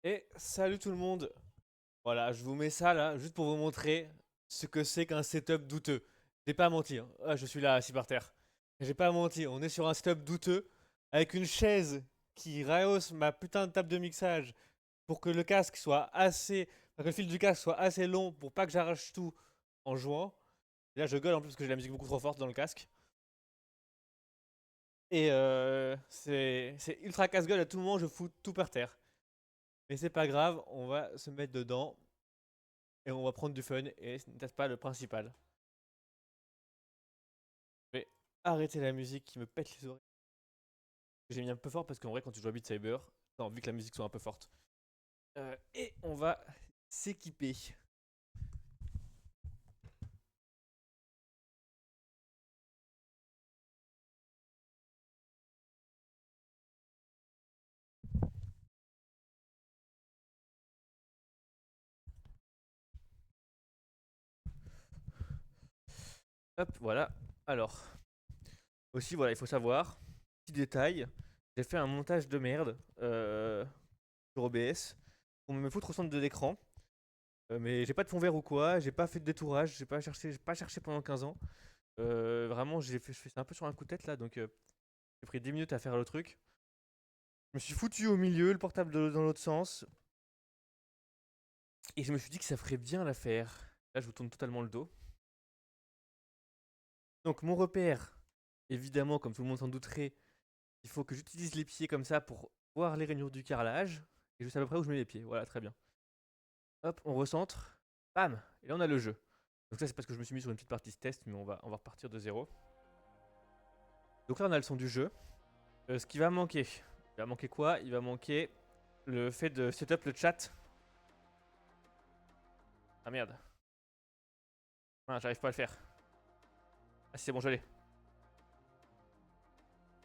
Et salut tout le monde. Voilà, je vous mets ça là, juste pour vous montrer ce que c'est qu'un setup douteux. J'ai pas menti, hein. Ah, je suis là, assis par terre. J'ai pas menti, on est sur un setup douteux, avec une chaise qui rehausse ma putain de table de mixage pour que le casque soit assez. Enfin, que le fil du casque soit assez long pour pas que j'arrache tout en jouant. Et là, je gueule en plus parce que j'ai la musique beaucoup trop forte dans le casque. Et c'est ultra casse-gueule à tout moment, je fous tout par terre. Mais c'est pas grave, on va se mettre dedans. Et on va prendre du fun et ce n'est pas le principal. Je vais arrêter la musique qui me pète les oreilles. J'ai mis un peu fort parce qu'en vrai quand tu joues à Beat Saber, t'as envie que la musique soit un peu forte. Et on va s'équiper. Hop, voilà. Alors, aussi voilà, il faut savoir, petit détail, j'ai fait un montage de merde sur OBS pour me foutre au centre de l'écran. Mais j'ai pas de fond vert ou quoi, j'ai pas fait de détourage, j'ai pas cherché pendant 15 ans. Vraiment, je fais ça un peu sur un coup de tête là, donc j'ai pris 10 minutes à faire le truc. Je me suis foutu au milieu, le portable dans l'autre sens. Et je me suis dit que ça ferait bien l'affaire. Là, je vous tourne totalement le dos. Donc, mon repère, évidemment, comme tout le monde s'en douterait, il faut que j'utilise les pieds comme ça pour voir les rainures du carrelage. Et je sais à peu près où je mets les pieds. Voilà, très bien. Hop, on recentre. Bam. Et là, on a le jeu. Donc, ça, c'est parce que je me suis mis sur une petite partie test, mais on va repartir de zéro. Donc là, on a le son du jeu. Ce qui va manquer. Il va manquer quoi? Il va manquer le fait de setup le chat. Ah merde. Ah, j'arrive pas à le faire. Ah, si, c'est bon, je l'ai.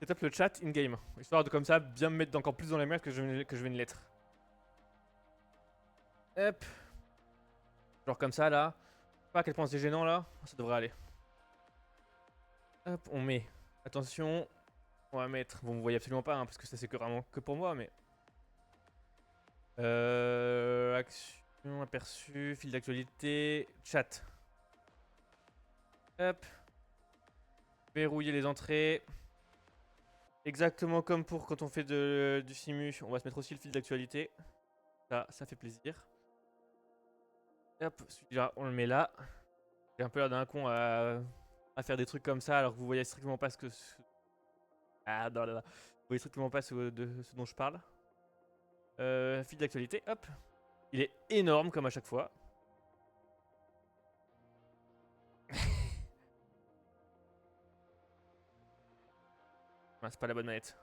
Setup le chat in-game. Histoire de comme ça bien me mettre encore plus dans la merde que je vais une lettre. Hop. Genre comme ça là. Je sais pas à quel point c'est gênant là. Ça devrait aller. Hop, on met. Attention. On va mettre. Bon, vous voyez absolument pas hein, parce que ça c'est que vraiment que pour moi, mais. Action, aperçu, fil d'actualité, chat. Hop. Verrouiller les entrées. Exactement comme pour quand on fait du simu. On va se mettre aussi le fil d'actualité. Ça fait plaisir. Hop, celui-là, on le met là. J'ai un peu l'air d'un con à faire des trucs comme ça alors que vous voyez strictement pas ce que. Ah non, non, non. Vous voyez strictement pas de ce dont je parle. Fil d'actualité, hop. Il est énorme comme à chaque fois. Ah, c'est pas la bonne manette.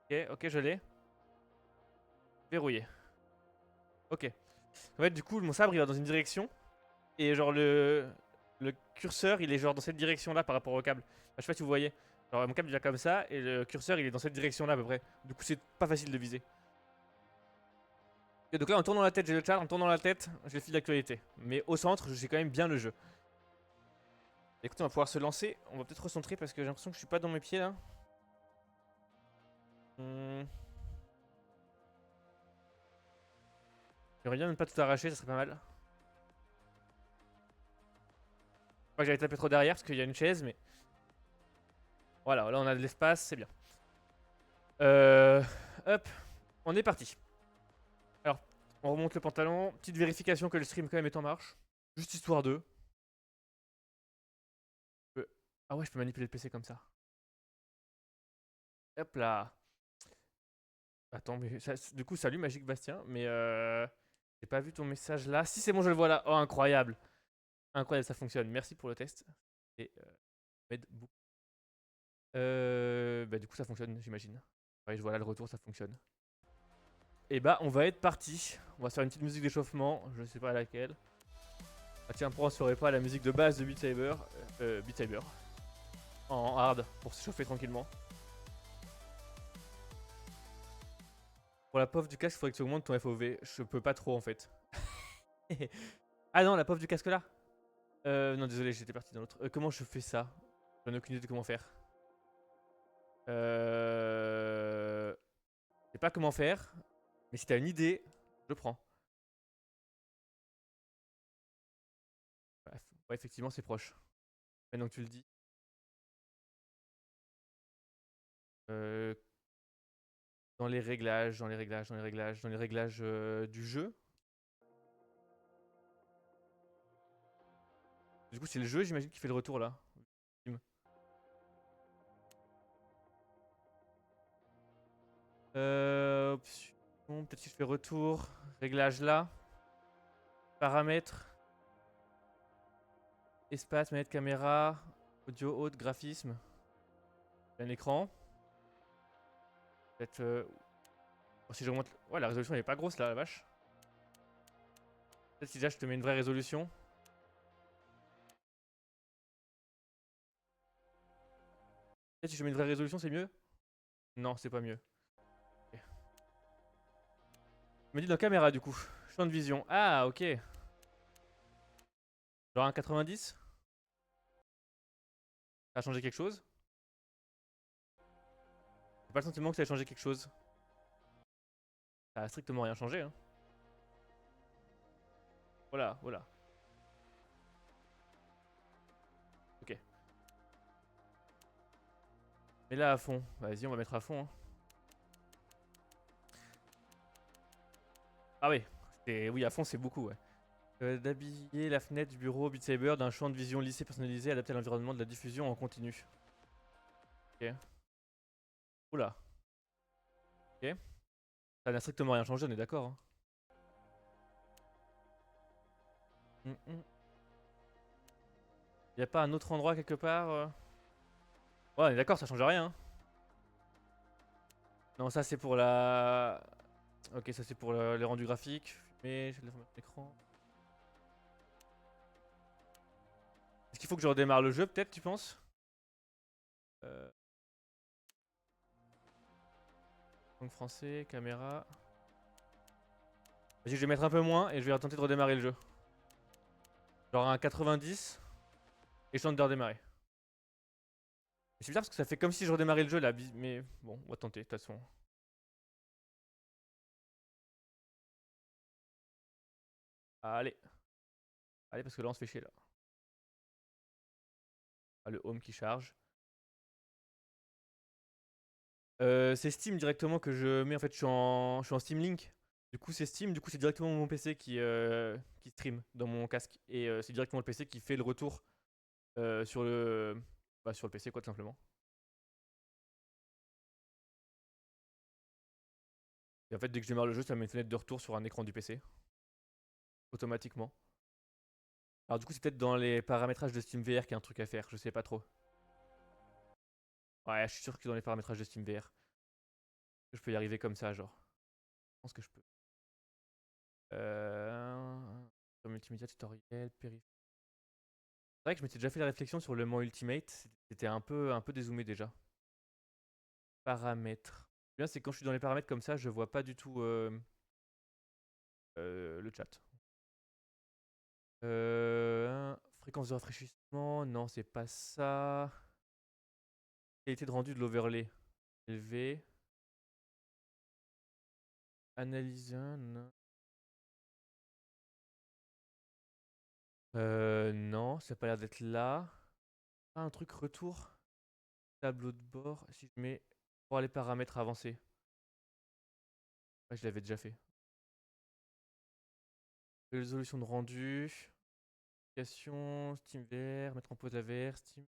Ok, ok, je l'ai. Verrouillé. Ok. En fait, du coup, mon sabre il va dans une direction. Et genre le curseur il est genre dans cette direction là par rapport au câble. Enfin, je sais pas si vous voyez. Genre mon câble il vient comme ça et le curseur il est dans cette direction là à peu près. Du coup, c'est pas facile de viser. Et donc là, en tournant la tête, j'ai le chat. En tournant la tête, j'ai le fil d'actualité. Mais au centre, j'ai quand même bien le jeu. Écoutez, on va pouvoir se lancer. On va peut-être recentrer parce que j'ai l'impression que je suis pas dans mes pieds là. Hmm. J'aimerais bien ne pas tout arracher, ça serait pas mal. Pas que j'allais taper trop derrière parce qu'il y a une chaise, mais. Voilà, là on a de l'espace, c'est bien. Euh. Hop, on est parti. Alors, on remonte le pantalon. Petite vérification que le stream quand même est en marche. Juste histoire de. Ah ouais, je peux manipuler le PC comme ça. Hop là. Attends, mais du coup, salut Magique Bastien, mais j'ai pas vu ton message là. Si c'est bon, je le vois là. Oh, incroyable. Incroyable, ça fonctionne. Merci pour le test. Et m'aide beaucoup. Bah du coup, ça fonctionne, j'imagine. Ouais, je vois là le retour, ça fonctionne. Et bah, on va être parti. On va se faire une petite musique d'échauffement. Je sais pas laquelle. Ah tiens, pourquoi on se ferait pas la musique de base de Beat Saber Beat Saber. En hard, pour s'échauffer tranquillement. Pour la POF du casque, il faudrait que tu augmentes ton FOV. Je peux pas trop en fait. Ah non, la POF du casque là. Non, désolé, j'étais parti dans l'autre. Comment je fais ça? J'en ai aucune idée de comment faire. sais pas comment faire, mais si t'as une idée, je prends. Bref. Ouais, effectivement, c'est proche. Maintenant que tu le dis. Euh, dans les réglages, dans les réglages, dans les réglages, dans les réglages du jeu. Du coup, c'est le jeu, j'imagine, qui fait le retour là. Option, peut-être si je fais retour, réglage là, paramètres, espace, manette, caméra, audio, haute, graphisme, un écran. Peut-être. Si j'augmente. Ouais, la résolution elle est pas grosse là, la vache. Peut-être si déjà je te mets une vraie résolution. Peut-être si je mets une vraie résolution, c'est mieux. Non, c'est pas mieux. Ok. Je me dis dans caméra du coup. Champ de vision. Ah, ok. Genre un 90. Ça a changé quelque chose? J'ai pas le sentiment que ça a changé quelque chose. Ça a strictement rien changé, hein. Voilà, voilà. Ok. Mais là à fond. Vas-y, on va mettre à fond, hein. Ah oui. Oui, à fond, c'est beaucoup, ouais. D'habiller la fenêtre du bureau Beat Saber d'un champ de vision lissé personnalisé adapté à l'environnement de la diffusion en continu. Ok. Oula. Ok. Ça n'a strictement rien changé, on est d'accord, hein. Y a pas un autre endroit quelque part Ouais, on est d'accord, ça change rien, hein. Non, ça c'est pour la. Ok, ça c'est pour les rendus graphiques. Mais j'ai de l'information d'écran. Est-ce qu'il faut que je redémarre le jeu, peut-être, tu penses euh... Langue français, caméra. Vas-y, je vais mettre un peu moins et je vais tenter de redémarrer le jeu. Genre un 90 et je tente de redémarrer. C'est bizarre parce que ça fait comme si je redémarrais le jeu là, mais bon, on va tenter de toute façon. Allez, allez parce que là on se fait chier là. Ah, le home qui charge. C'est Steam directement que je mets en fait, je suis en Steam Link. Du coup c'est Steam, du coup c'est directement mon PC qui stream dans mon casque. Et c'est directement le PC qui fait le retour sur sur le PC quoi tout simplement. Et en fait dès que je démarre le jeu ça met une fenêtre de retour sur un écran du PC. Automatiquement. Alors du coup c'est peut-être dans les paramétrages de SteamVR qu'il y a un truc à faire, je sais pas trop. Ouais je suis sûr que dans les paramétrages de SteamVR. Je peux y arriver comme ça genre. Je pense que je peux. Multimédia tutoriel, périphérique. C'est vrai que je m'étais déjà fait la réflexion sur le mot Ultimate. C'était un peu dézoomé déjà. Paramètres. Le bien, c'est que quand je suis dans les paramètres comme ça, je vois pas du tout le chat. Fréquence de rafraîchissement. Non, c'est pas ça. Qualité de rendu de l'overlay. Élevé. Analyse 1. Non. Non, ça a pas l'air d'être là. Ah, un truc retour. Tableau de bord. Si je mets pour les paramètres avancés. Ouais, je l'avais déjà fait. Résolution de rendu. Application, SteamVR, mettre en pause la VR, Steam.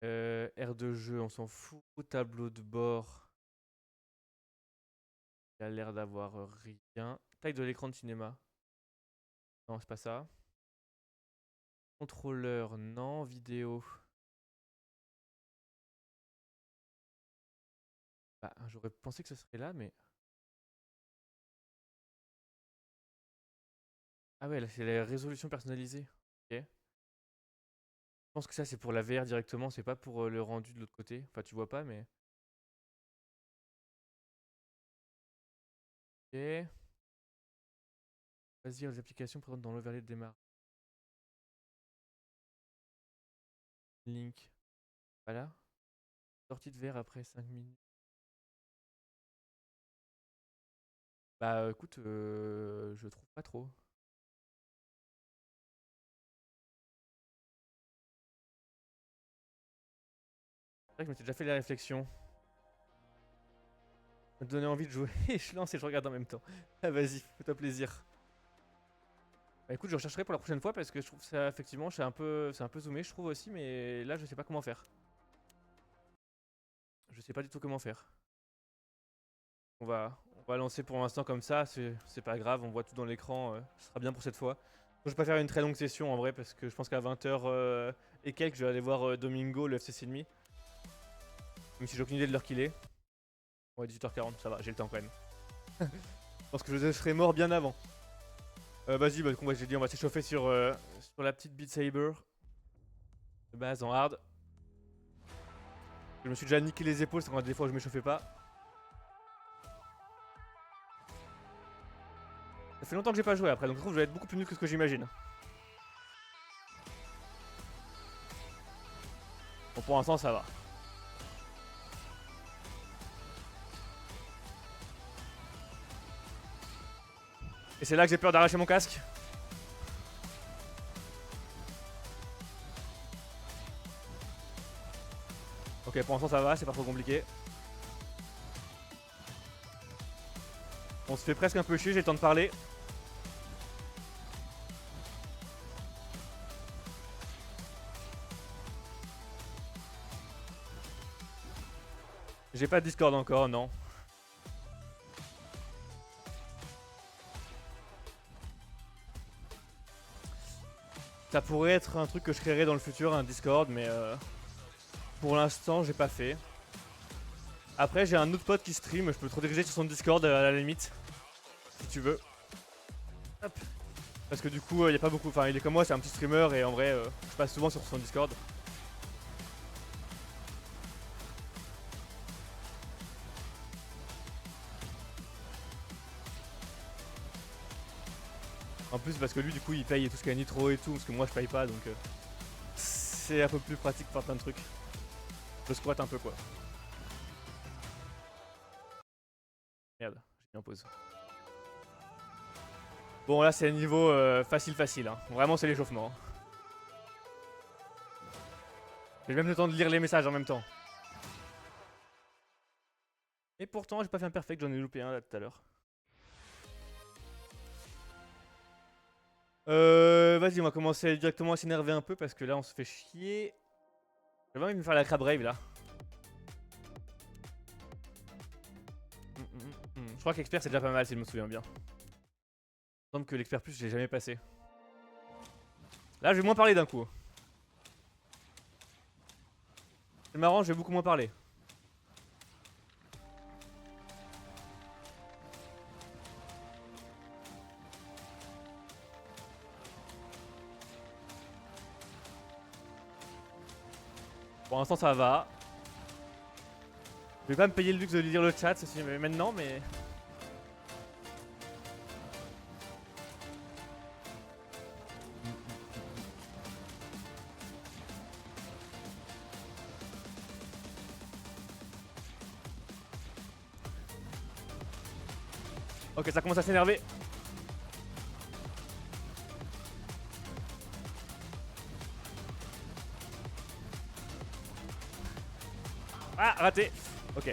Aire de jeu, on s'en fout. Tableau de bord. Il a l'air d'avoir rien. Taille de l'écran de cinéma. Non, c'est pas ça. Contrôleur, non. Vidéo. Bah, j'aurais pensé que ce serait là, mais. Ah ouais, là, c'est la résolution personnalisée. Ok. Je pense que ça, c'est pour la VR directement, c'est pas pour le rendu de l'autre côté. Enfin, tu vois pas, mais. Ok. Choisir les applications présentes dans l'overlay de démarre. Link. Voilà. Sortie de VR après 5 minutes. Bah écoute, je trouve pas trop. C'est vrai que je m'étais déjà fait la réflexion. Ça me donnait envie de jouer. Et je lance et je regarde en même temps. Ah vas-y, fais-toi plaisir. Bah écoute, je rechercherai pour la prochaine fois parce que je trouve ça effectivement, c'est un peu zoomé, je trouve aussi, mais là je sais pas comment faire. Je sais pas du tout comment faire. On va lancer pour l'instant comme ça, c'est pas grave, on voit tout dans l'écran, ce sera bien pour cette fois. Je vais pas faire une très longue session en vrai parce que je pense qu'à 20h et quelques, je vais aller voir Domingo, le FC Sydney. Même si j'ai aucune idée de l'heure qu'il est. Ouais, 18h40, ça va, j'ai le temps quand même. Je pense que je serai mort bien avant. Vas-y, bah, j'ai dit, on va s'échauffer sur la petite Beat Saber. De base en hard. Je me suis déjà niqué les épaules, c'est quand des fois je m'échauffais pas. Ça fait longtemps que j'ai pas joué après, donc je trouve que je vais être beaucoup plus nul que ce que j'imagine. Bon, pour l'instant, ça va. Et c'est là que j'ai peur d'arracher mon casque. Ok, pour l'instant, ça va, c'est pas trop compliqué. On se fait presque un peu chier, j'ai le temps de parler. J'ai pas de Discord encore, non. Ça pourrait être un truc que je créerais dans le futur, un Discord, mais pour l'instant, j'ai pas fait. Après, j'ai un autre pote qui stream, je peux te rediriger sur son Discord à la limite, si tu veux. Hop. Parce que du coup, il y a pas beaucoup. Enfin, il est comme moi, c'est un petit streamer et en vrai, je passe souvent sur son Discord. En plus, parce que lui, du coup, il paye tout ce qu'il y a Nitro et tout, parce que moi, je paye pas, donc c'est un peu plus pratique pour plein de trucs. Je squatte un peu, quoi. Merde, j'ai mis en pause. Bon, là, c'est niveau facile, hein. Vraiment, c'est l'échauffement. Hein. J'ai même le temps de lire les messages en même temps. Et pourtant, j'ai pas fait un perfect, j'en ai loupé un là tout à l'heure. Vas-y, on va commencer directement à s'énerver un peu parce que là, on se fait chier. J'avais envie de me faire la crab rave là. Je crois qu'expert c'est déjà pas mal si je me souviens bien. Il me semble que l'expert plus, je l'ai jamais passé. Là, je vais moins parler d'un coup. C'est marrant, je vais beaucoup moins parler. Pour l'instant, ça va. Je vais pas me payer le luxe de lire le chat maintenant, mais. Ok, ça commence à s'énerver. Ah, raté. Ok.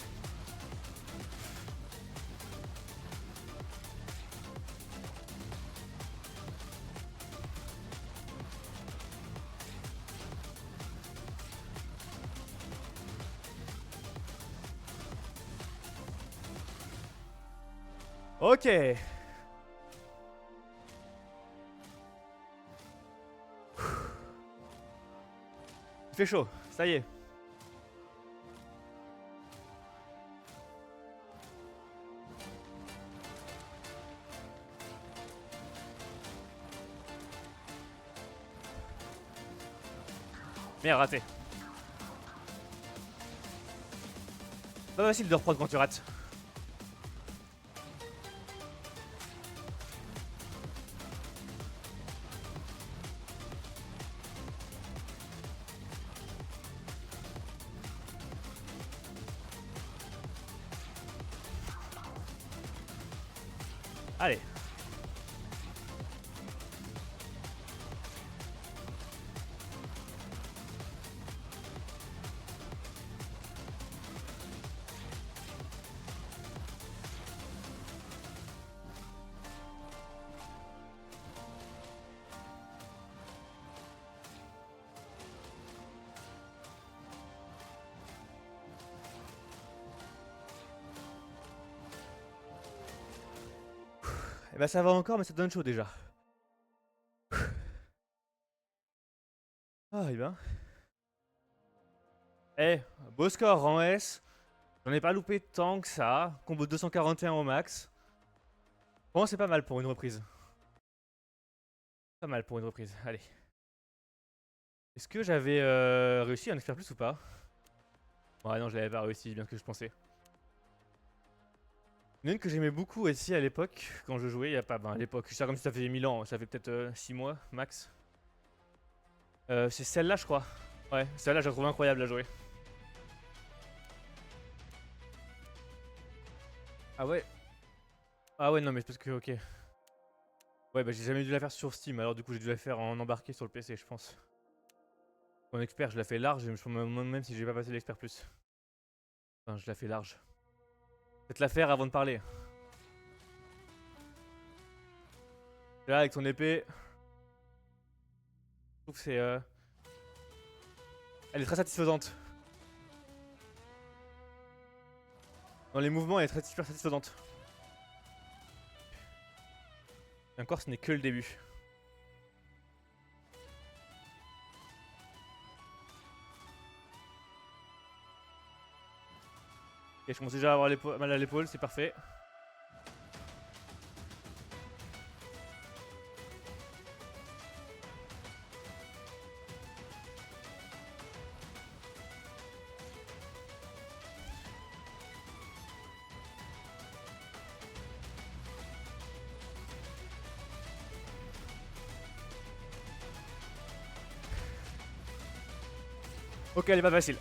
Ok. Il fait chaud, ça y est. Merde, raté. Pas facile de reprendre quand tu rates. Allez. Eh ben ça va encore, mais ça donne chaud déjà. Ah, et ben. Eh, beau score en S. J'en ai pas loupé tant que ça. Combo 241 au max. Bon, c'est pas mal pour une reprise. Pas mal pour une reprise. Allez. Est-ce que j'avais réussi un expert plus ou pas? Ouais, non, je l'avais pas réussi, bien que je pensais. Une que j'aimais beaucoup aussi à l'époque, quand je jouais, il y a pas. Ben, à l'époque, ça comme si ça faisait 1000 ans, ça fait peut-être 6 mois max. C'est celle-là, je crois. Ouais, celle-là, je la trouve incroyable à jouer. Ah ouais? Ah ouais, non, mais c'est parce que, ok. Ouais, bah j'ai jamais dû la faire sur Steam, alors du coup, j'ai dû la faire en embarqué sur le PC, je pense. En expert, je la fais large, et je me demande même si j'ai pas passé l'expert plus. Enfin, je la fais large. Peut-être la faire avant de parler. Là, avec ton épée. Je trouve que c'est. Elle est très satisfaisante. Dans les mouvements, elle est très super satisfaisante. Et encore, ce n'est que le début. Ok, je commence déjà à avoir mal à l'épaule, c'est parfait. Ok, elle est pas facile.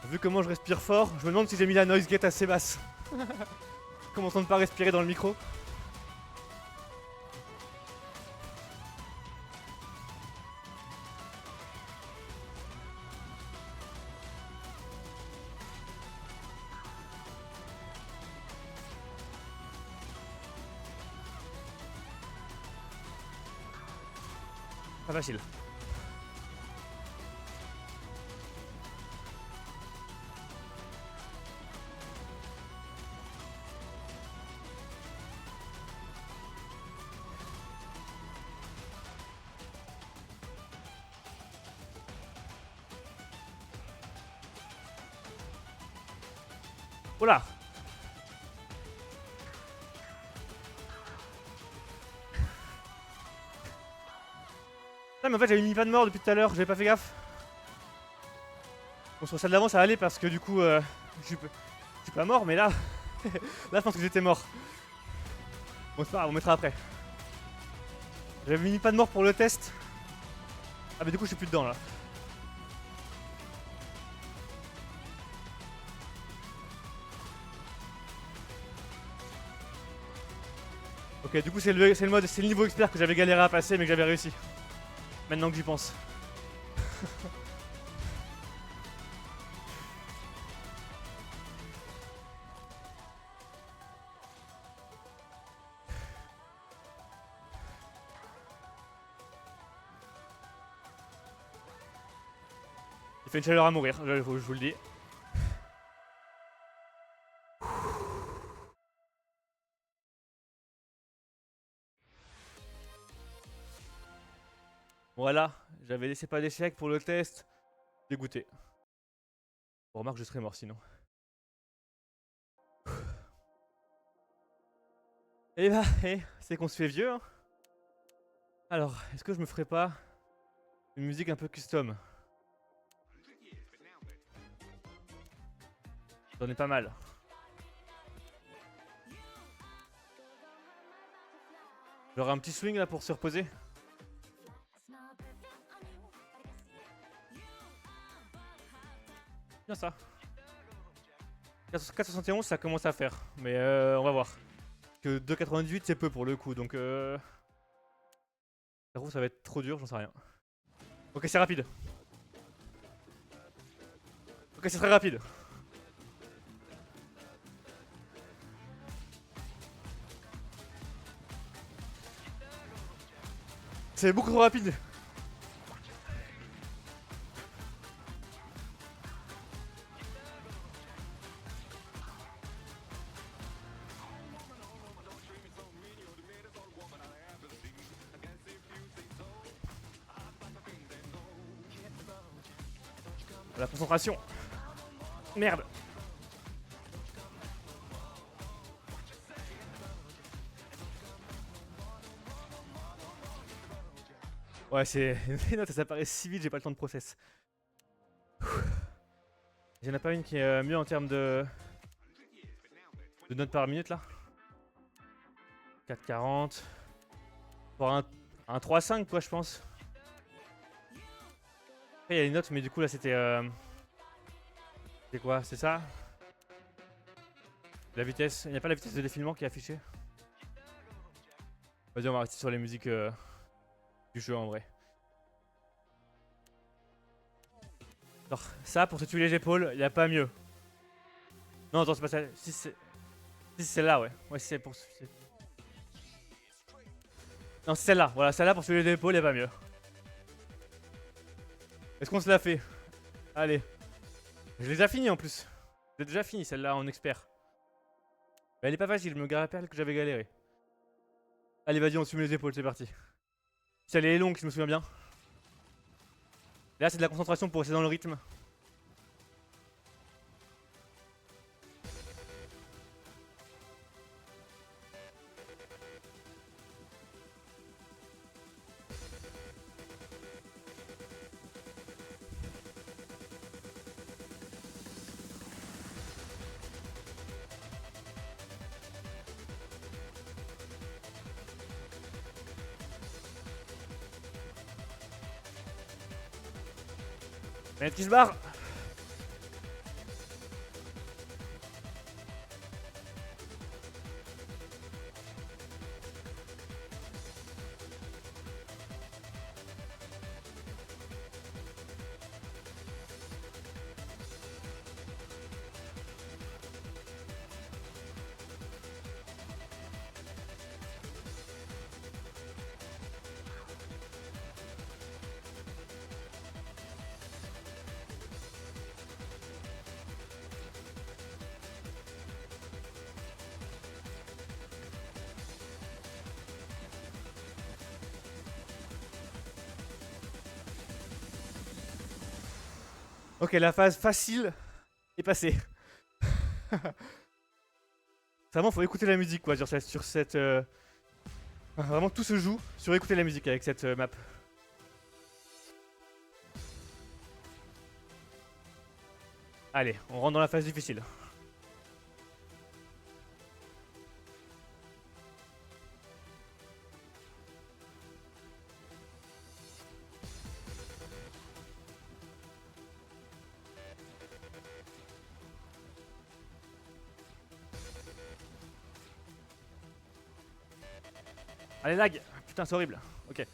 Vu comment je respire fort, je me demande si j'ai mis la noise gate assez basse. Commençons de pas respirer dans le micro. Pas facile. Oh là! Ah mais en fait j'avais mis pas de mort depuis tout à l'heure, j'avais pas fait gaffe. Bon sur celle d'avant ça allait parce que du coup je suis pas mort mais là, là je pense que j'étais mort. Bon c'est pas grave, on mettra après. J'avais mis pas de mort pour le test. Ah mais du coup je suis plus dedans là. Ok du coup c'est le niveau expert que j'avais galéré à passer mais que j'avais réussi. Maintenant que j'y pense. Il fait une chaleur à mourir, je vous le dis. Voilà, j'avais laissé pas d'échec pour le test. Dégoûté. Bon, remarque, je serais mort sinon. Et bah, c'est qu'on se fait vieux. Hein. Alors, est-ce que je me ferais pas une musique un peu custom? J'en ai pas mal. Genre un petit swing là pour se reposer. Bien ça. 4,71 ça commence à faire. Mais on va voir. Que 2,98 c'est peu pour le coup. Donc ça va être trop dur, j'en sais rien. Ok, c'est rapide. Ok, c'est très rapide. C'est beaucoup trop rapide. La concentration. Merde. Ouais, c'est. Les notes, ça paraît si vite, j'ai pas le temps de process. Il y en a pas une qui est mieux en termes de notes par minute là. 4,40. Pour un 3,5 quoi, je pense. Après, il y a les notes, mais du coup, là, c'était. C'est quoi? C'est ça? La vitesse. Il n'y a pas la vitesse de défilement qui est affichée? Vas-y, on va rester sur les musiques du jeu en vrai. Alors, ça, pour se tuer les épaules, il n'y a pas mieux. Non, attends, c'est pas ça. Si c'est celle-là, ouais. Ouais, c'est pour. Non, c'est celle-là. Voilà, celle-là pour se tuer les épaules, il n'y a pas mieux. Est-ce qu'on se l'a fait? Allez. Je l'ai déjà fini en plus. J'ai déjà fini celle-là en expert. Mais elle est pas facile, je me rappelle que j'avais galéré. Allez, vas-y, on se met les épaules, c'est parti. Si elle est longue, si je me souviens bien. Et là, c'est de la concentration pour rester dans le rythme. Manette qui se barre. Ok, la phase facile est passée. Vraiment, faut écouter la musique quoi sur cette. Vraiment, tout se joue sur écouter la musique avec cette map. Allez, on rentre dans la phase difficile. Allez, lag. Putain, c'est horrible. Ok.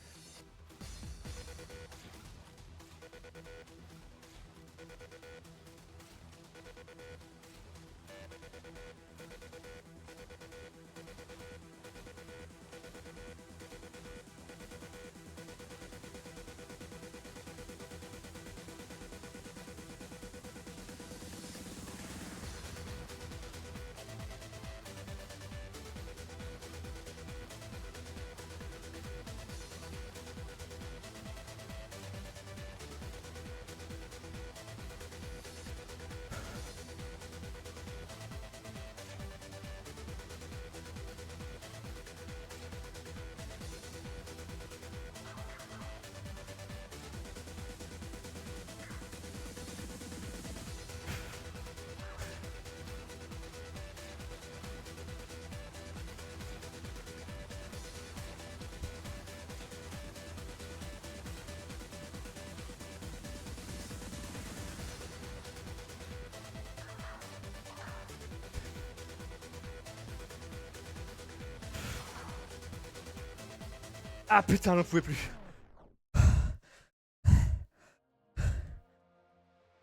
Ah putain, j'en pouvais plus.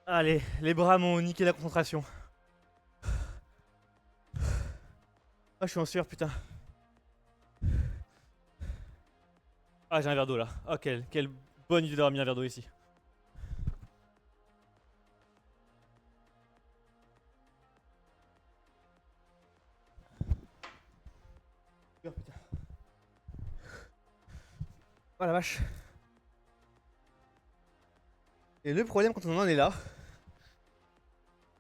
Allez, les bras m'ont niqué la concentration. Ah, je suis en sueur, putain. Ah, j'ai un verre d'eau là. Oh, quelle bonne idée d'avoir mis un verre d'eau ici. Oh, putain. Oh la vache. Et le problème quand on en est là,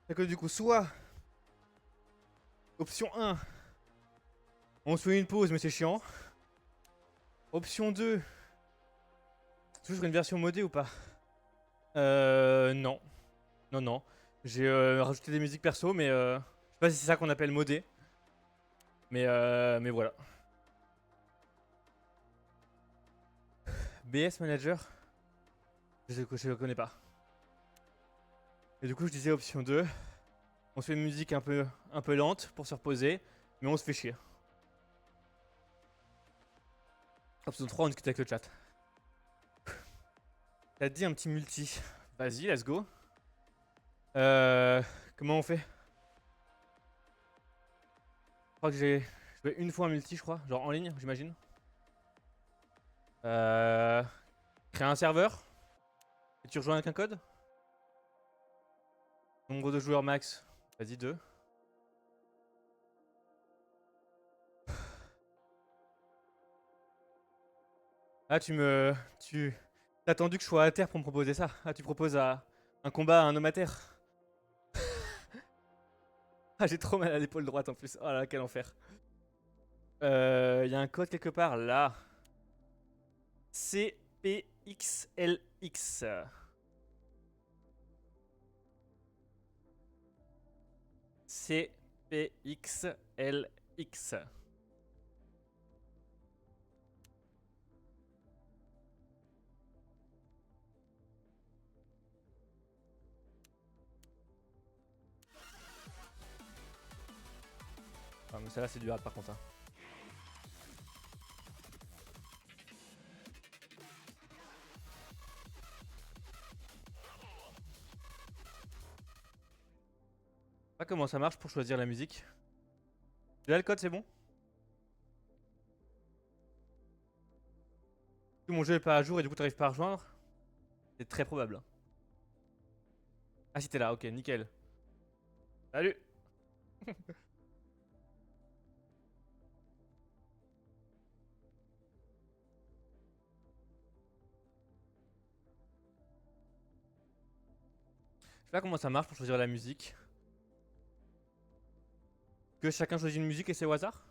c'est que du coup, soit option 1, on se fait une pause mais c'est chiant. Option 2, toujours une version modée ou pas? Non. Non, non. J'ai rajouté des musiques perso, mais je sais pas si c'est ça qu'on appelle modé. Mais voilà. BS Manager, je le connais pas. Et du coup, je disais option 2. On se fait une musique un peu lente pour se reposer, mais on se fait chier. Option 3, on discute avec le chat. T'as dit un petit multi. Vas-y, let's go. Comment on fait? Je crois que j'ai joué une fois un multi, je crois. Genre en ligne, j'imagine. Créer un serveur. Et tu rejoins avec un code? Nombre de joueurs max. Vas-y, 2. Ah, t'as attendu que je sois à terre pour me proposer ça. Ah, tu proposes un combat à un homme à terre. Ah, j'ai trop mal à l'épaule droite en plus. Oh là, quel enfer. Y a un code quelque part là. CPXLX. CPXLX. Ah, mais ça là c'est du hard par contre. Hein. Je sais pas comment ça marche pour choisir la musique. Là le code c'est bon? Mon jeu est pas à jour et du coup t'arrives pas à rejoindre? C'est très probable. Ah si t'es là, ok, nickel. Salut. Je sais pas comment ça marche pour choisir la musique. Que chacun choisit une musique et c'est au hasard?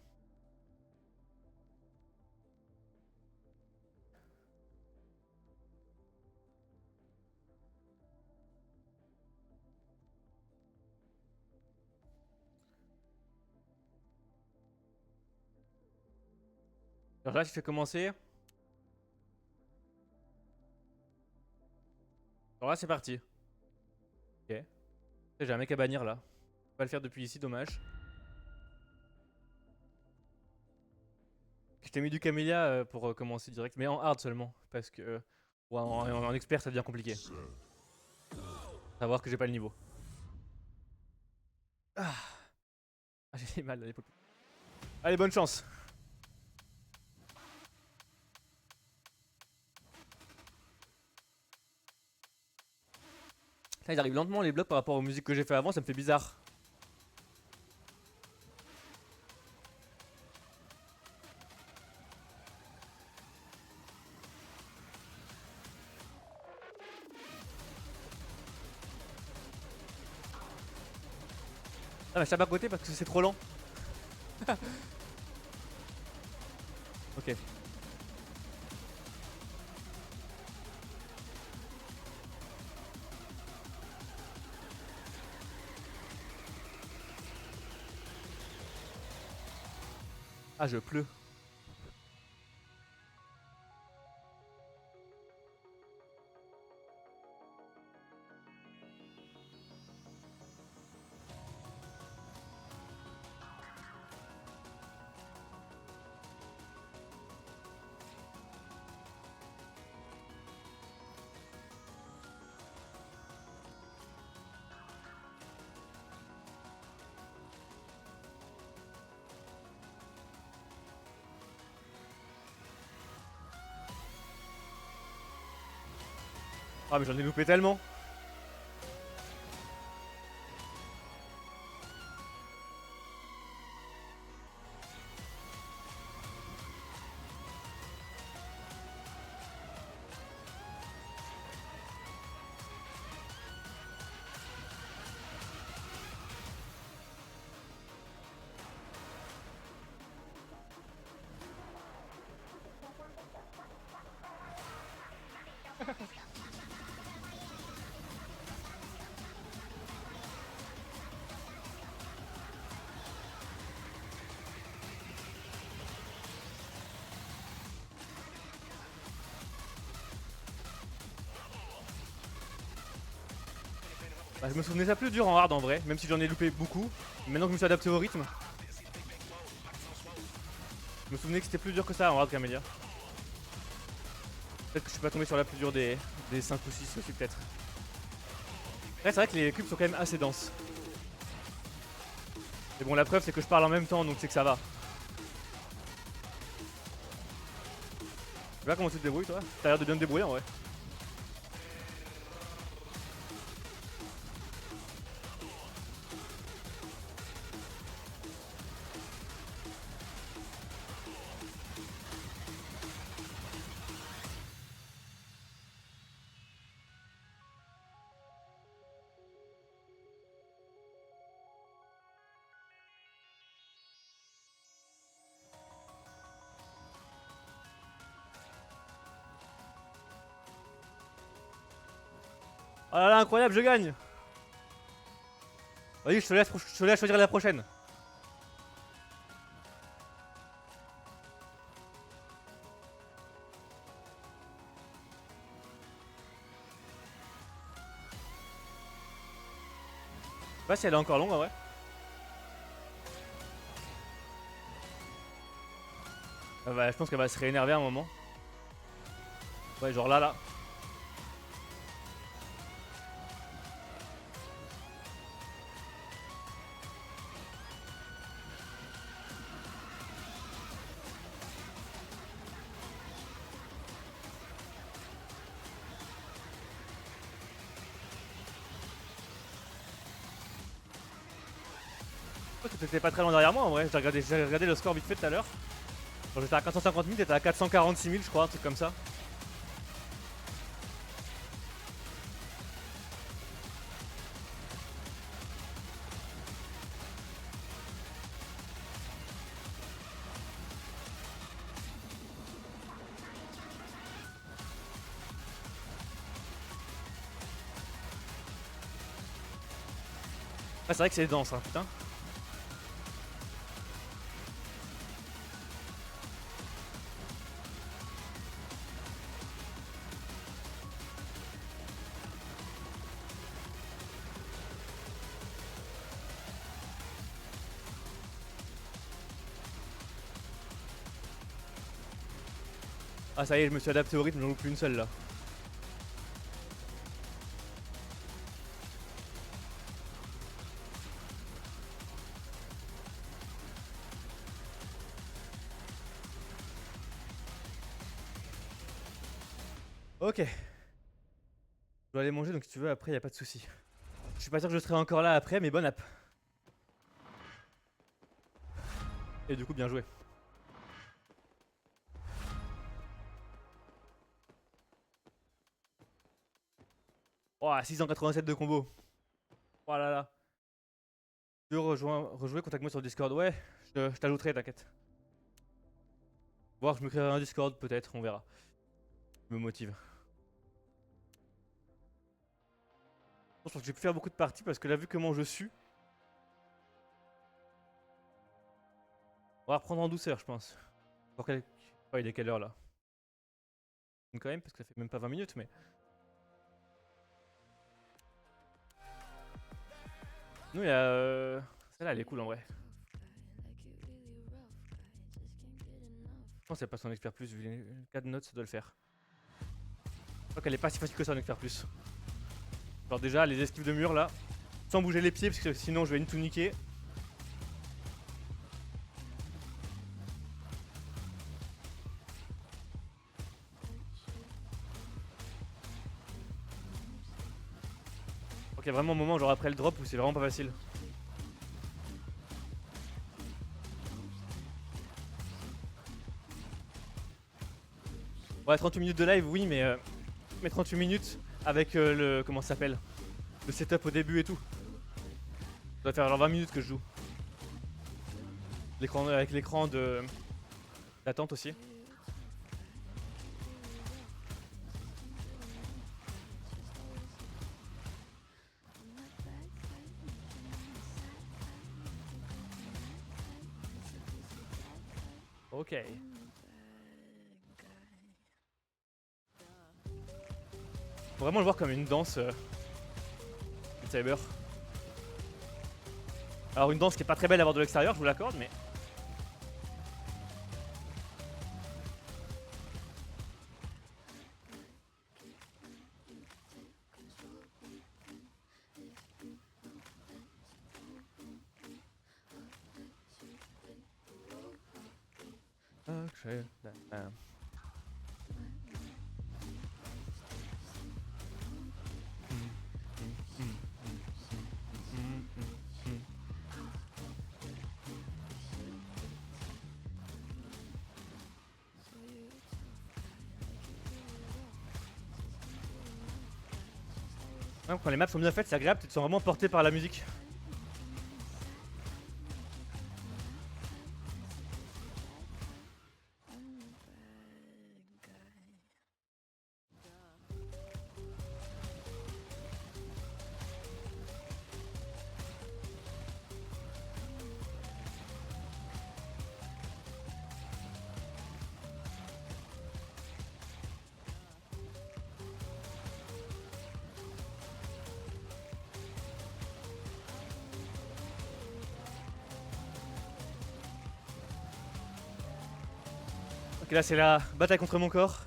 Alors là, je fais commencer. Alors là, c'est parti. Ok. J'ai un mec à bannir là. On va pas le faire depuis ici, dommage. Je t'ai mis du Camellia pour commencer direct, mais en hard seulement. Parce que en expert, ça devient compliqué. Savoir que j'ai pas le niveau. Ah, ah j'ai mal à l'épaule. Allez, bonne chance. Là, ils arrivent lentement les blocs par rapport aux musiques que j'ai fait avant, ça me fait bizarre. Ah, mais je tape à côté parce que c'est trop lent. Ok. Ah, je pleut. Ah mais j'en ai loupé tellement. Bah, je me souvenais ça plus dur en hard en vrai, même si j'en ai loupé beaucoup. Maintenant que je me suis adapté au rythme, je me souvenais que c'était plus dur que ça en hard Camélia. Peut-être que je suis pas tombé sur la plus dure des 5 ou 6 aussi peut-être. Ouais, c'est vrai que les cubes sont quand même assez denses. Mais bon, la preuve c'est que je parle en même temps donc c'est que ça va. Tu vois comment tu te débrouilles toi? T'as l'air de bien te débrouiller en vrai. Oh là là, incroyable, je gagne! Vas-y, je te laisse choisir la prochaine. Je sais pas si elle est encore longue en vrai. Je pense qu'elle va se réénerver à un moment. Ouais, genre là. Oh, t'étais pas très loin derrière moi en vrai. J'ai regardé le score vite fait tout à l'heure. Quand j'étais à 450 000, t'étais à 446 000, je crois, un truc comme ça. Ah, c'est vrai que c'est dense, hein, putain. Ah, ça y est, je me suis adapté au rythme, j'en loupe plus une seule là. Ok. Je dois aller manger donc si tu veux, après, y a pas de souci. Je suis pas sûr que je serai encore là après, mais bonne app. Et du coup, bien joué. Oh, 687 de combo. Oh là là. Tu veux rejouer, contacte-moi sur Discord. Ouais, je t'ajouterai, t'inquiète. Voir, je me créerai un Discord peut-être, on verra. Je me motive. Je pense que j'ai pu faire beaucoup de parties parce que là, vu comment je suis, on va reprendre en douceur, je pense. Pour quel... Oh, il est quelle heure là? Quand même, parce que ça fait même pas 20 minutes, mais. Nous, il y a. Celle-là, elle est cool en vrai. Je pense qu'elle passe en expert plus, vu les 4 notes, ça doit le faire. Je crois qu'elle est pas si facile que ça en expert plus. Alors, déjà, les esquives de mur là, sans bouger les pieds, parce que sinon je vais tout niquer. qu'il y a vraiment un moment genre après le drop où c'est vraiment pas facile. Ouais, 38 minutes de live, oui, mais 38 minutes avec le... comment ça s'appelle? Le setup au début et tout. Ça doit faire genre 20 minutes que je joue. L'écran avec l'écran de d'attente aussi. Ok. Faut vraiment le voir comme une danse, Beat Saber. Alors une danse qui est pas très belle à voir de l'extérieur, je vous l'accorde, mais... Quand les maps sont bien faites, c'est agréable, tu te sens vraiment porté par la musique. Ok, là c'est la bataille contre mon corps.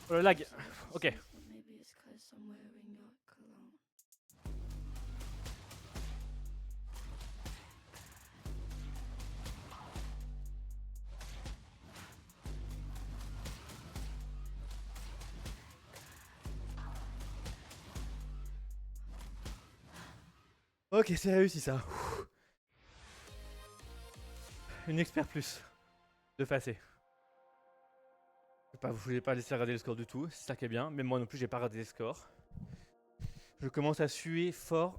Oh, le lag. Ok. Ok, c'est réussi ça. Une expert plus. De facé. Vous voulez pas laisser regarder le score du tout, c'est ça qui est bien. Mais moi non plus, j'ai pas regardé les scores. Je commence à suer fort.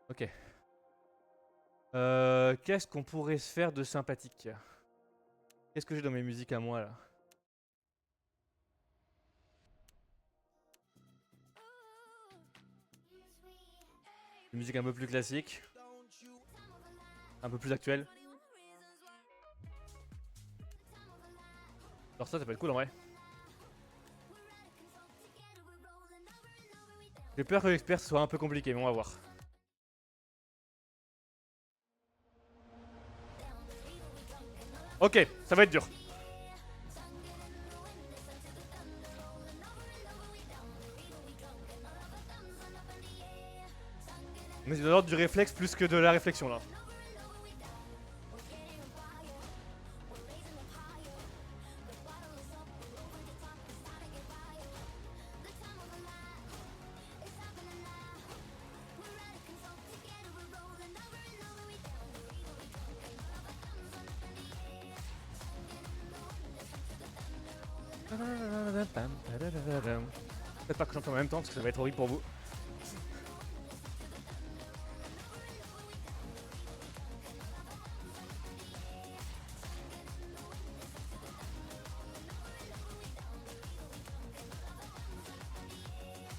Ok. Qu'est-ce qu'on pourrait se faire de sympathique? Qu'est-ce que j'ai dans mes musiques à moi là? Une musique un peu plus classique. Un peu plus actuelle. Alors ça peut être cool en vrai. J'ai peur que l'expert soit un peu compliqué, mais on va voir. Ok, ça va être dur. Mais c'est de l'ordre du réflexe plus que de la réflexion là. Peut-être pas que j'entends en même temps parce que ça va être horrible pour vous.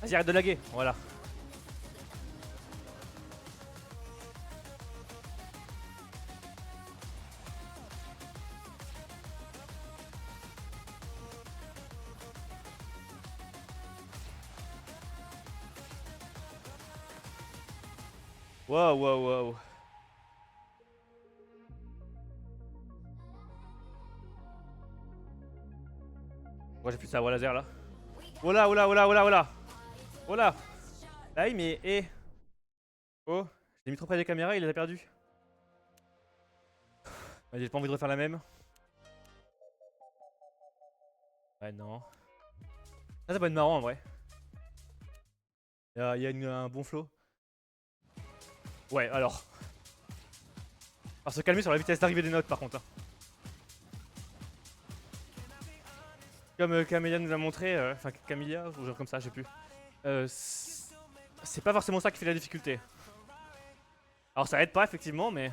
Vas-y, arrête de laguer, voilà. Waouh, waouh, waouh. Pourquoi j'ai plus de sabre laser là? Oh là, oh là, oh là, oh là, oh là! Oh là! Là, mais oh! J'ai mis trop près des caméras, il les a perdus. J'ai pas envie de refaire la même. Ouais, non. Ça peut être marrant en vrai. Il y a un bon flow. Ouais, alors. Alors se calmer sur la vitesse d'arrivée des notes par contre. Comme Camélia nous l'a montré, enfin Camilla, ou genre comme ça, je sais plus. C'est pas forcément ça qui fait la difficulté. Alors ça aide pas effectivement, mais...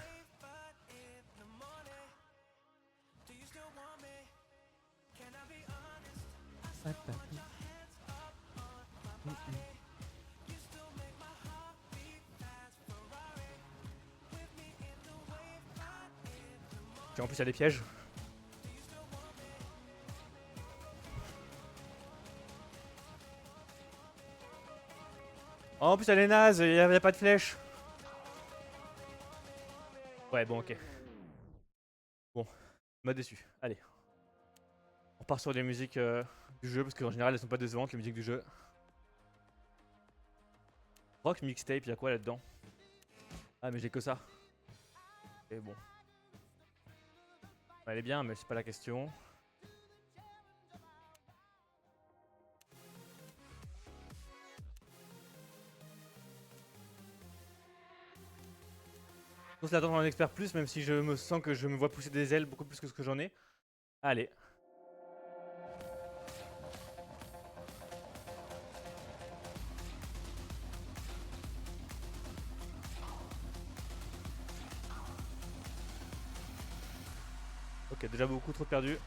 Puis en plus il y a des pièges. Oh, en plus elle est naze, il y a pas de flèche. Ouais bon ok. Bon, m'a déçu. Allez. On part sur les musiques du jeu parce qu'en général elles sont pas décevantes les musiques du jeu. Rock mixtape, y'a quoi là-dedans? Ah mais j'ai que ça. Et bon. Elle est bien mais c'est pas la question. On se l'attend dans un expert plus même si je me sens que je me vois pousser des ailes beaucoup plus que ce que j'en ai. Allez. Ok, déjà beaucoup trop perdu.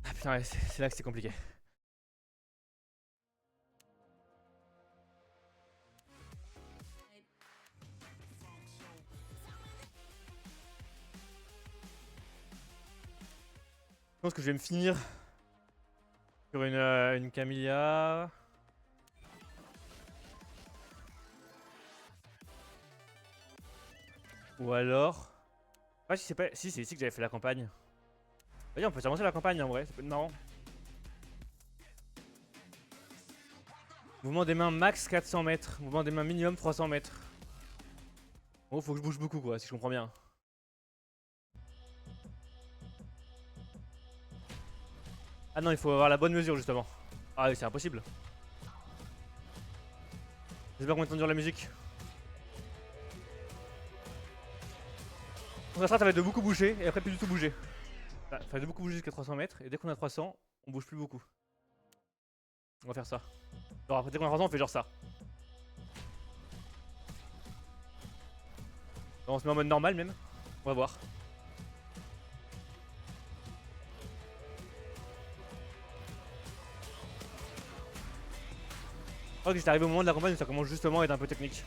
Ah putain, ouais, c'est là que c'est compliqué. Je pense que je vais me finir sur une Camilla. Ou alors... Ah si c'est pas... Si c'est ici que j'avais fait la campagne. Vas-y on peut s'avancer la campagne en vrai, ça peut être marrant. Mouvement des mains max 400 mètres. Mouvement des mains minimum 300 mètres. Oh faut que je bouge beaucoup quoi si je comprends bien. Ah non il faut avoir la bonne mesure justement. Ah oui c'est impossible. J'espère combien de temps dure la musique. On ça va être de beaucoup bouger et après plus du tout bouger. Enfin de beaucoup bouger jusqu'à 300 mètres et dès qu'on a 300 on bouge plus beaucoup. On va faire ça. Alors après dès qu'on a 300 on fait genre ça. On se met en mode normal même. On va voir. Je crois que j'étais arrivé au moment de la campagne où ça commence justement à être un peu technique.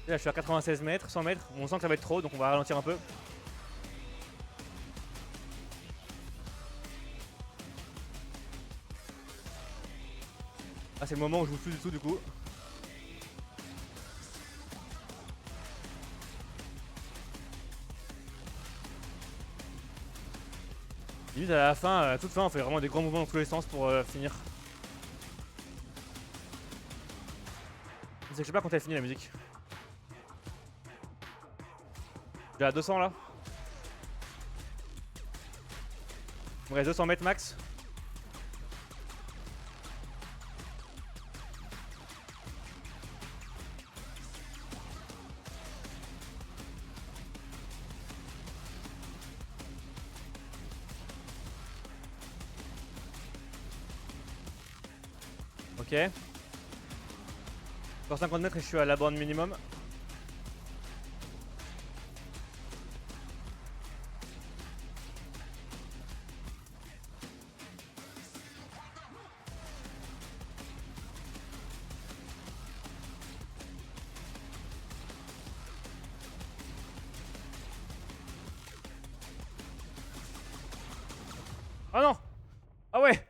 Et là je suis à 96 mètres, 100 mètres, on sent que ça va être trop donc on va ralentir un peu. Ah c'est le moment où je bouge plus du tout du coup. Limite à la fin, à toute fin on fait vraiment des grands mouvements dans tous les sens pour finir. Je sais pas quand elle finit la musique. Je suis à 200 là. Il me reste 200 mètres max. Ok. Encore 50 mètres et je suis à la borne minimum. Oh non! Ah ouais!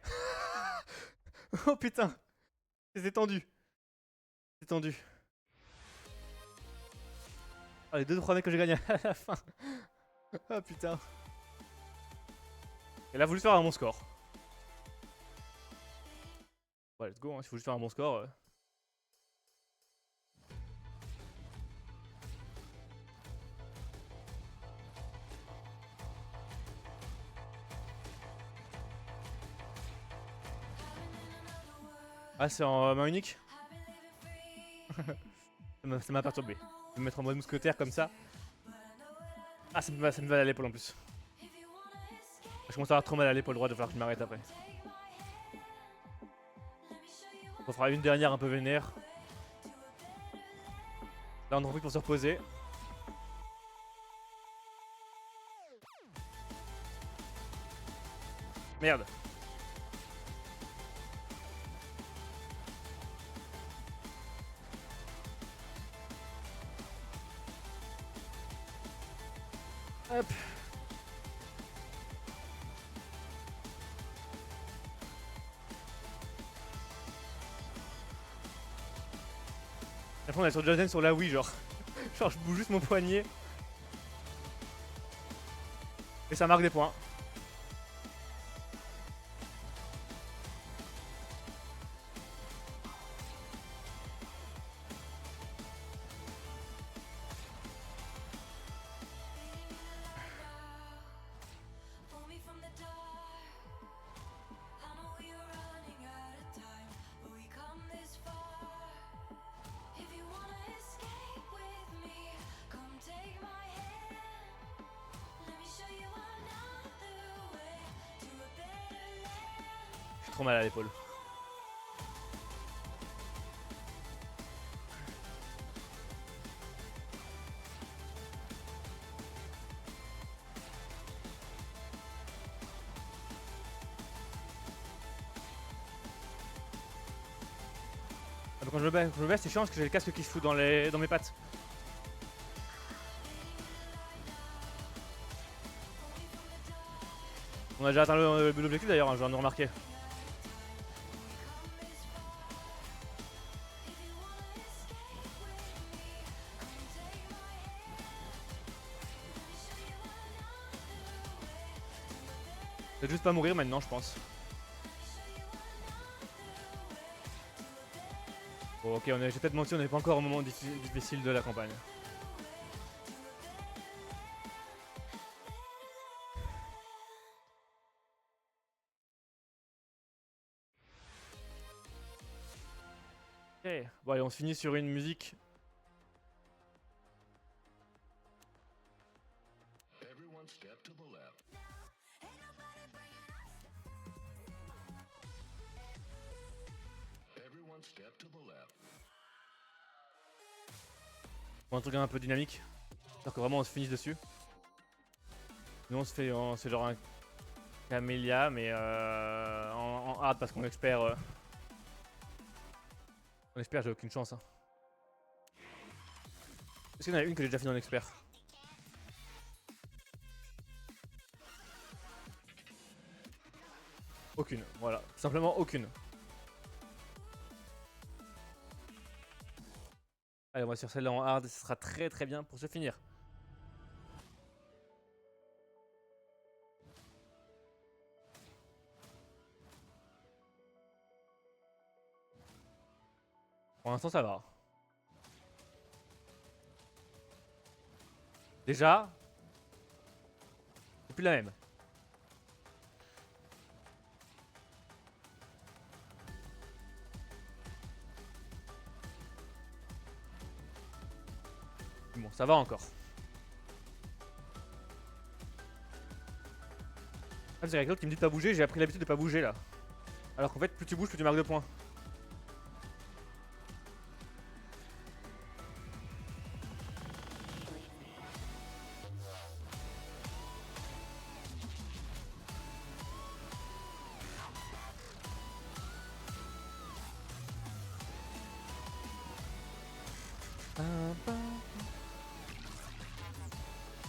Oh putain! C'est tendu. C'est tendu. Ah, les 2-3 mecs que j'ai gagnés à la fin. Ah putain. Elle a voulu faire un bon score. Ouais, let's go, hein, s'il faut juste faire un bon score. Ah, c'est en main unique? Ça m'a perturbé. Je vais me mettre en mode mousquetaire comme ça. Ah, ça me va à l'épaule en plus. Je commence à avoir trop mal à l'épaule droite, il va falloir que je m'arrête après. On fera une dernière un peu vénère. Là, on en profite pour se reposer. Merde. Hop. Après, on est sur Just Dance sur la Wii, genre. Genre, je bouge juste mon poignet. Et ça marque des points. J'ai trop mal à l'épaule. Ah, quand je me baisse, c'est chiant parce que j'ai le casque qui se fout dans mes pattes. On a déjà atteint l'objectif d'ailleurs, hein, je viens de remarquer. Peut-être juste pas mourir maintenant, je pense. Bon, ok, j'ai peut-être menti, on n'est pas encore au moment difficile de la campagne. Ok, bon allez, on se finit sur une musique. Bon, un truc un peu dynamique. J'espère que vraiment on se finisse dessus. Nous on se fait genre un Camélia, mais en hard parce qu'on espère. En expert, j'ai aucune chance. Hein. Est-ce qu'il y en a une que j'ai déjà fait en expert? Aucune, voilà. Simplement aucune. Allez, on va sur celle-là en hard, ce sera très très bien pour se finir. Pour l'instant, ça va. Déjà, c'est plus la même. Bon, ça va encore. Ah, c'est avec l'autre qui me dit de pas bouger, j'ai appris l'habitude de pas bouger là. Alors qu'en fait, plus tu bouges, plus tu marques de points.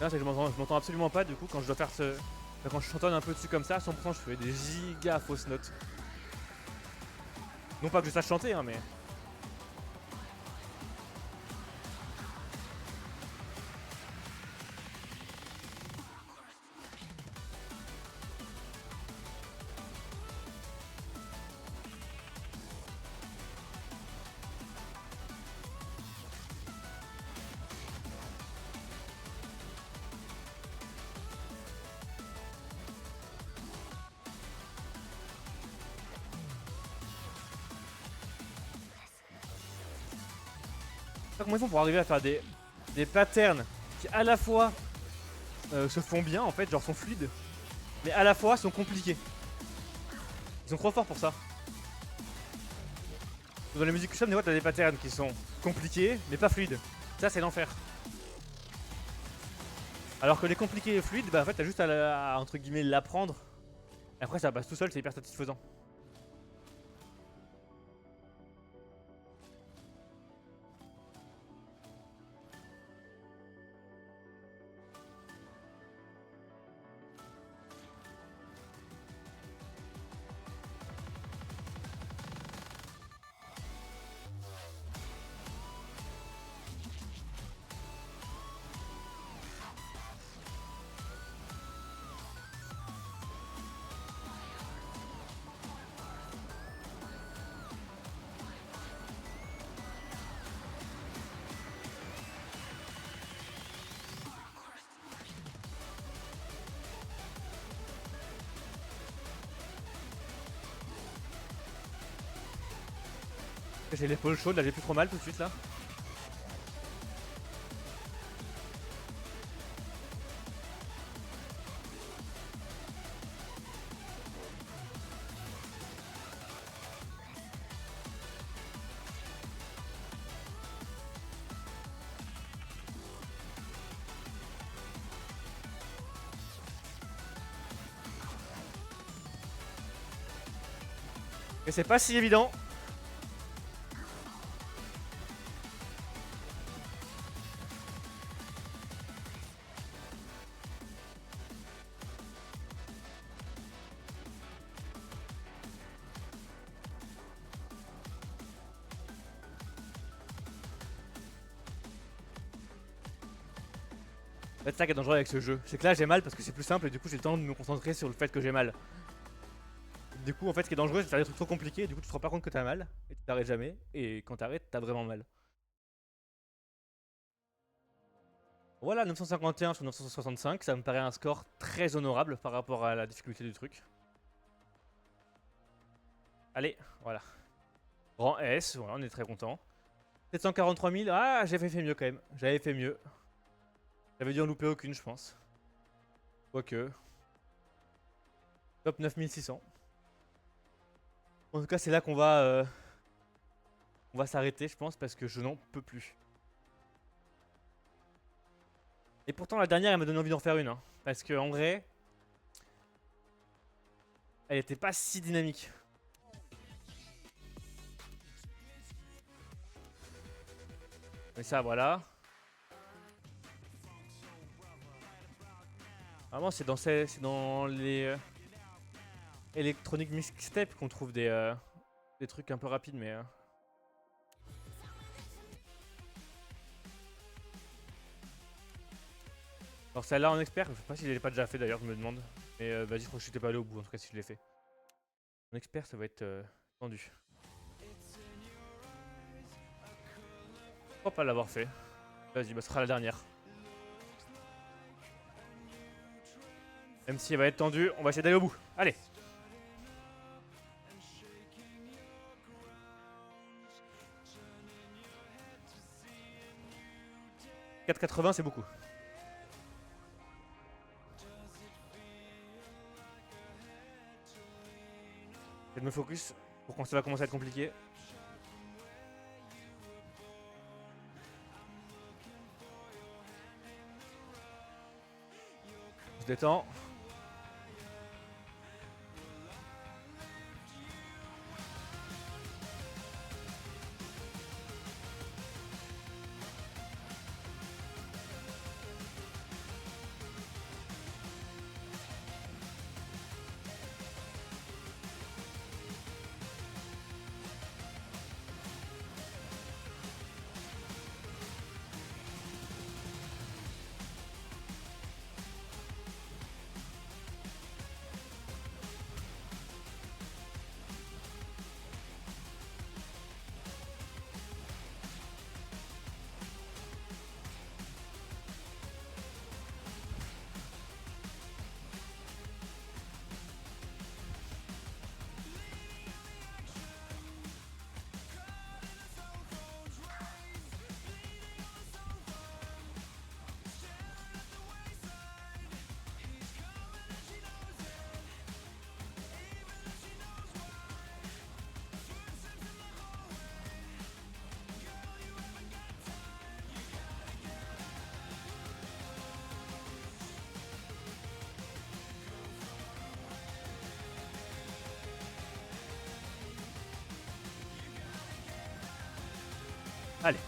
Là, c'est que je m'entends absolument pas du coup quand je dois faire ce. Enfin, quand je chantonne un peu dessus comme ça, à 100% je fais des giga fausses notes. Non pas que je sache chanter, hein, mais. Je sais pas comment ils font pour arriver à faire des patterns qui à la fois se font bien en fait, genre sont fluides, mais à la fois sont compliqués. Ils sont trop forts pour ça. Dans la musique custom, des fois t'as des patterns qui sont compliqués mais pas fluides. Ça c'est l'enfer. Alors que les compliqués et fluides, bah en fait t'as juste à entre guillemets l'apprendre. Et après ça passe tout seul, c'est hyper satisfaisant. J'ai l'épaule chaude, là j'ai plus trop mal tout de suite là. Et c'est pas si évident. C'est ça qui est dangereux avec ce jeu. C'est que là j'ai mal parce que c'est plus simple et du coup j'ai le temps de me concentrer sur le fait que j'ai mal. Du coup en fait ce qui est dangereux c'est de faire des trucs trop compliqués et du coup tu te rends pas compte que t'as mal et tu t'arrêtes jamais et quand t'arrêtes t'as vraiment mal. Voilà 951 sur 965, ça me paraît un score très honorable par rapport à la difficulté du truc. Allez, voilà. Grand S, voilà on est très content. 743 000, ah j'avais fait mieux quand même, j'avais fait mieux. J'avais dû en louper aucune je pense. Quoique. Top 9600. En tout cas c'est là on va s'arrêter je pense parce que je n'en peux plus. Et pourtant la dernière elle m'a donné envie d'en faire une. Hein, parce que en vrai, elle était pas si dynamique. Mais ça voilà. Vraiment c'est dans les Electronic Mixtape qu'on trouve des trucs un peu rapides mais... Alors celle-là en expert, je sais pas si je l'ai pas déjà fait d'ailleurs, je me demande. Mais vas-y, je crois que je suis pas allé au bout en tout cas si je l'ai fait. En expert ça va être tendu. Je crois pas l'avoir fait. Vas-y, bah ce sera la dernière. Même si elle va être tendue, on va essayer d'aller au bout. Allez. 4,80 c'est beaucoup. Je me focus pour quand ça va commencer à être compliqué. Je détends. Allez.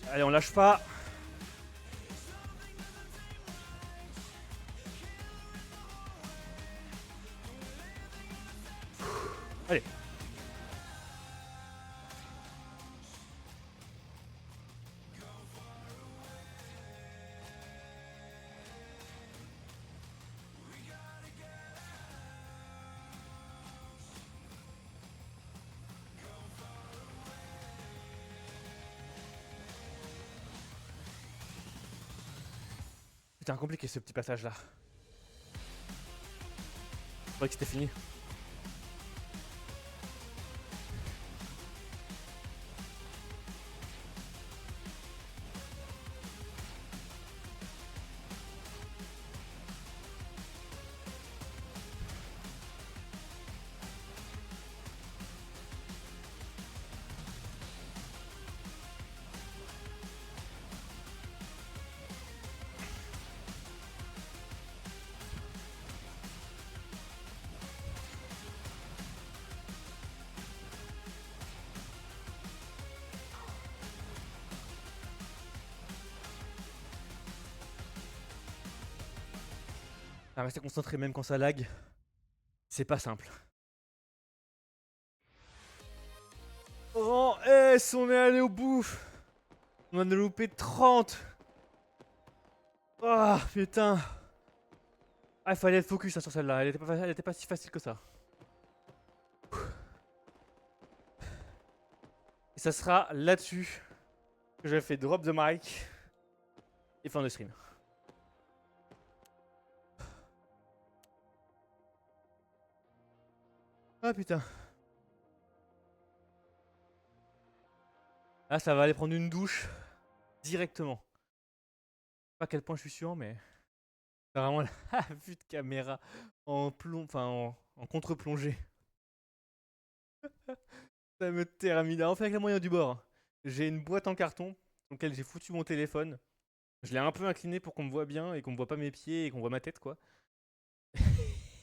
Allez, on lâche pas. Allez. Putain, compliqué ce petit passage là. Je croyais que c'était fini. À rester concentré même quand ça lag, c'est pas simple. Oh, S, on est allé au bout. On en a loupé 30. Ah, putain. Ah, il fallait être focus hein, sur celle-là. Elle était pas si facile que ça. Et ça sera là-dessus que je fais drop the mic et fin de stream. Ah putain. Ah, ça va aller prendre une douche directement. Je sais pas à quel point je suis sûr, mais c'est vraiment la vue de caméra en en contre-plongée. Ça me termine. En fait, avec les moyens du bord, j'ai une boîte en carton dans laquelle j'ai foutu mon téléphone. Je l'ai un peu incliné pour qu'on me voit bien et qu'on me voit pas mes pieds et qu'on voit ma tête, quoi.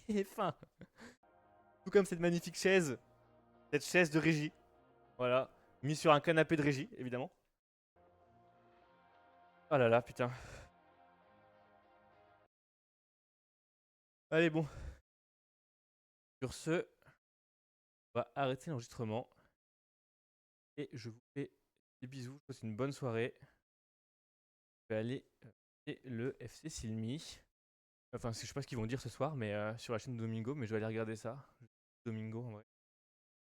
Et fin. Tout comme cette magnifique chaise. Cette chaise de régie. Voilà. Mise sur un canapé de régie, évidemment. Oh là là, putain. Allez, bon. Sur ce, on va arrêter l'enregistrement. Et je vous fais des bisous. Je vous souhaite une bonne soirée. Je vais aller et le FC Silmi. Enfin, je sais pas ce qu'ils vont dire ce soir, mais sur la chaîne de Domingo, mais je vais aller regarder ça. Domingo, en vrai.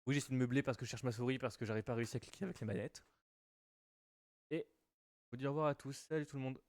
Oui, j'essaie de meubler parce que je cherche ma souris, parce que j'arrive pas à réussir à cliquer avec les manettes. Et je vous dis au revoir à tous. Salut tout le monde.